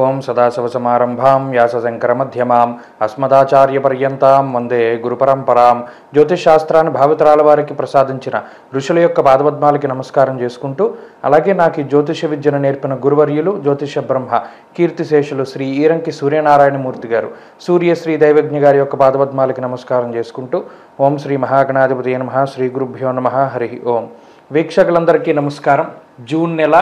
ఓం సదాశివసమారంభాం వ్యాసశంకరమధ్యమాం అస్మదాచార్యపర్యంతాం వందే గురుపరంపరాం. జ్యోతిషశాస్త్రాన్ని భావితరాల వారికి ప్రసాదించిన ఋషుల యొక్క పాదపద్మాలకి నమస్కారం చేసుకుంటూ, అలాగే నాకు ఈ జ్యోతిష విద్యను నేర్పిన గురువర్యులు జ్యోతిష బ్రహ్మ కీర్తిశేషులు శ్రీ ఈరంకి సూర్యనారాయణమూర్తి గారు సూర్యశ్రీ దైవజ్ఞ గారి యొక్క పాదపద్మాలకి నమస్కారం చేసుకుంటూ, ఓం శ్రీ మహాగణాధిపతి నమః, శ్రీ గురుభ్యో నమః, హరి ఓం. వీక్షకులందరికీ నమస్కారం. జూన్ నెల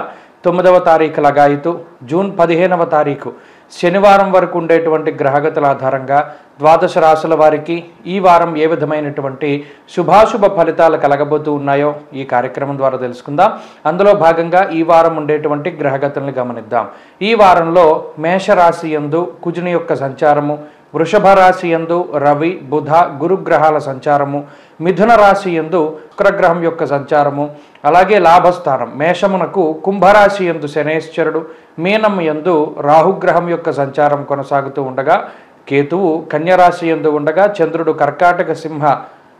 9వ తారీఖు లగాయితూ జూన్ 15వ తారీఖు శనివారం వరకు ఉండేటువంటి గ్రహగతుల ఆధారంగా ద్వాదశ రాశుల వారికి ఈ వారం ఏ విధమైనటువంటి శుభాశుభ ఫలితాలు కలగబోతూ ఉన్నాయో ఈ కార్యక్రమం ద్వారా తెలుసుకుందాం. అందులో భాగంగా ఈ వారం ఉండేటువంటి గ్రహగతులను గమనిద్దాం. ఈ వారంలో మేషరాశి యందు కుజుని యొక్క సంచారము, వృషభ రాశి యందు రవి బుధ గురుగ్రహాల సంచారము, మిథున రాశి యందు శుక్రగ్రహం యొక్క సంచారము, అలాగే లాభస్థానం మేషమునకు కుంభరాశి యందు శనేశ్వరుడు, మీనం యందు రాహుగ్రహం యొక్క సంచారం కొనసాగుతూ ఉండగా, కేతువు కన్యరాశి యందు ఉండగా, చంద్రుడు కర్కాటక సింహ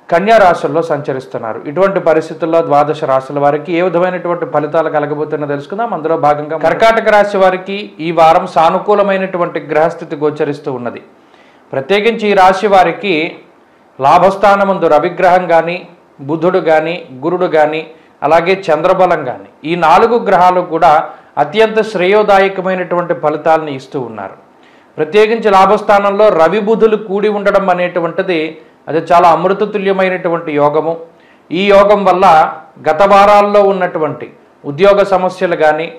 కన్యా రాశుల్లో సంచరిస్తున్నారు. ఇటువంటి పరిస్థితుల్లో ద్వాదశ రాశుల వారికి ఏ విధమైనటువంటి ఫలితాలు కలగబోతున్నా తెలుసుకుందాం. అందులో భాగంగా కర్కాటక రాశి వారికి ఈ వారం సానుకూలమైనటువంటి గ్రహస్థితి గోచరిస్తూ ఉన్నది. ప్రత్యేకించి ఈ రాశి వారికి లాభస్థానమందు రవిగ్రహం కానీ, బుధుడు కానీ, గురుడు కానీ, అలాగే చంద్రబలం కానీ, ఈ 4 గ్రహాలు కూడా అత్యంత శ్రేయోదాయకమైనటువంటి ఫలితాలను ఇస్తూ ఉన్నారు. ప్రత్యేకించి లాభస్థానంలో రవి బుధులు కూడి ఉండడం అనేటువంటిది అది చాలా అమృతతుల్యమైనటువంటి యోగము. ఈ యోగం వల్ల గత వారాల్లో ఉన్నటువంటి ఉద్యోగ సమస్యలు కానీ,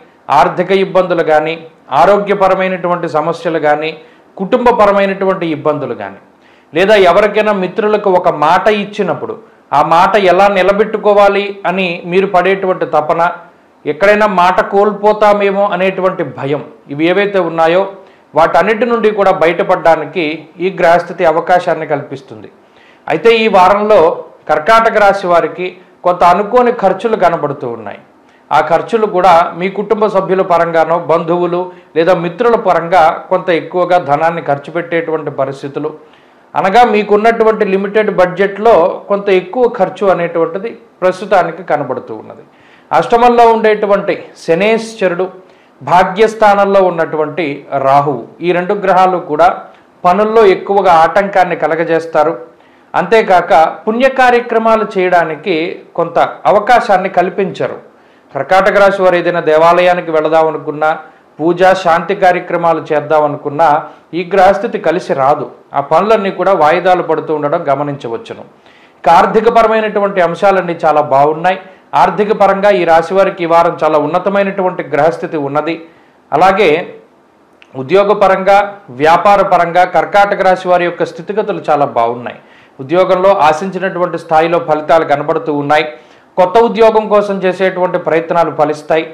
ఆర్థిక ఇబ్బందులు కానీ, ఆరోగ్యపరమైనటువంటి సమస్యలు కానీ, కుటుంబపరమైనటువంటి ఇబ్బందులు కానీ, లేదా ఎవరికైనా మిత్రులకు ఒక మాట ఇచ్చినప్పుడు ఆ మాట ఎలా నిలబెట్టుకోవాలి అని మీరు పడేటువంటి తపన, ఎక్కడైనా మాట కోల్పోతామేమో అనేటువంటి భయం, ఇవి ఏవైతే ఉన్నాయో వాటన్నిటి నుండి కూడా బయటపడడానికి ఈ గ్రహస్థితి అవకాశాన్ని కల్పిస్తుంది. అయితే ఈ వారంలో కర్కాటక రాశి వారికి కొంత అనుకోని ఖర్చులు కనబడుతూ ఉన్నాయి. ఆ ఖర్చులు కూడా మీ కుటుంబ సభ్యుల పరంగానో, బంధువులు లేదా మిత్రుల పరంగా కొంత ఎక్కువగా ధనాన్ని ఖర్చు పెట్టేటువంటి పరిస్థితులు, అనగా మీకున్నటువంటి లిమిటెడ్ బడ్జెట్లో కొంత ఎక్కువ ఖర్చు అనేటువంటిది ప్రస్తుతానికి కనబడుతూ ఉన్నది. అష్టమంలో ఉండేటువంటి శనేశ్వరుడు, భాగ్యస్థానంలో ఉన్నటువంటి రాహువు, ఈ 2 గ్రహాలు కూడా పనుల్లో ఎక్కువగా ఆటంకాన్ని కలగజేస్తారు. అంతేకాక పుణ్య కార్యక్రమాలు చేయడానికి కొంత అవకాశాన్ని కల్పించరు. కర్కాటక రాశి వారు ఏదైనా దేవాలయానికి వెళదామనుకున్నా, పూజ శాంతి కార్యక్రమాలు చేద్దామనుకున్నా ఈ గ్రహస్థితి కలిసి రాదు. ఆ పనులన్నీ కూడా వాయిదాలు పడుతూ ఉండడం గమనించవచ్చును. ఇక ఆర్థికపరమైనటువంటి అంశాలన్నీ చాలా బాగున్నాయి. ఆర్థిక పరంగా ఈ రాశి వారికి ఈ వారం చాలా ఉన్నతమైనటువంటి గ్రహస్థితి ఉన్నది. అలాగే ఉద్యోగపరంగా, వ్యాపార పరంగా కర్కాటక రాశి వారి యొక్క స్థితిగతులు చాలా బాగున్నాయి. ఉద్యోగంలో ఆశించినటువంటి స్థాయిలో ఫలితాలు కనబడుతూ ఉన్నాయి. కొత్త ఉద్యోగం కోసం చేసేటువంటి ప్రయత్నాలు ఫలిస్తాయి.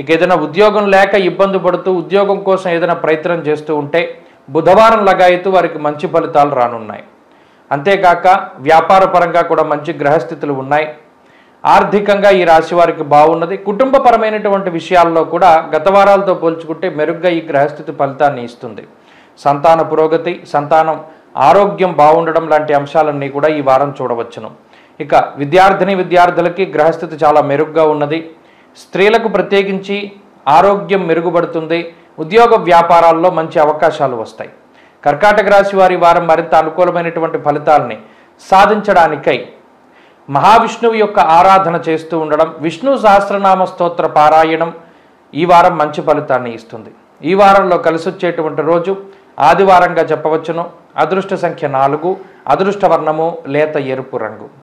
ఇక ఏదైనా ఉద్యోగం లేక ఇబ్బంది పడుతూ ఉద్యోగం కోసం ఏదైనా ప్రయత్నం చేస్తూ ఉంటే బుధవారం లగాయితూ వారికి మంచి ఫలితాలు రానున్నాయి. అంతేకాక వ్యాపార పరంగా కూడా మంచి గ్రహస్థితులు ఉన్నాయి. ఆర్థికంగా ఈ రాశి వారికి బాగున్నది. కుటుంబపరమైనటువంటి విషయాల్లో కూడా గత వారాలతో పోల్చుకుంటే మెరుగ్గా ఈ గ్రహస్థితి ఫలితాన్ని ఇస్తుంది. సంతాన పురోగతి, సంతానం ఆరోగ్యం బాగుండడం లాంటి అంశాలన్నీ కూడా ఈ వారం చూడవచ్చును. ఇక విద్యార్థులకి గ్రహస్థితి చాలా మెరుగ్గా ఉన్నది. స్త్రీలకు ప్రత్యేకించి ఆరోగ్యం మెరుగుపడుతుంది. ఉద్యోగ వ్యాపారాల్లో మంచి అవకాశాలు వస్తాయి. కర్కాటక రాశి వారి వారం మరింత అనుకూలమైనటువంటి ఫలితాలని సాధించడానికై మహావిష్ణువు యొక్క ఆరాధన చేస్తూ ఉండడం, విష్ణు సహస్రనామ స్తోత్ర పారాయణం ఈ వారం మంచి ఫలితాన్ని ఇస్తుంది. ఈ వారంలో కలిసి వచ్చేటువంటి రోజు ఆదివారంగా చెప్పవచ్చును. అదృష్ట సంఖ్య 4, అదృష్ట వర్ణము లేత ఎరుపు రంగు.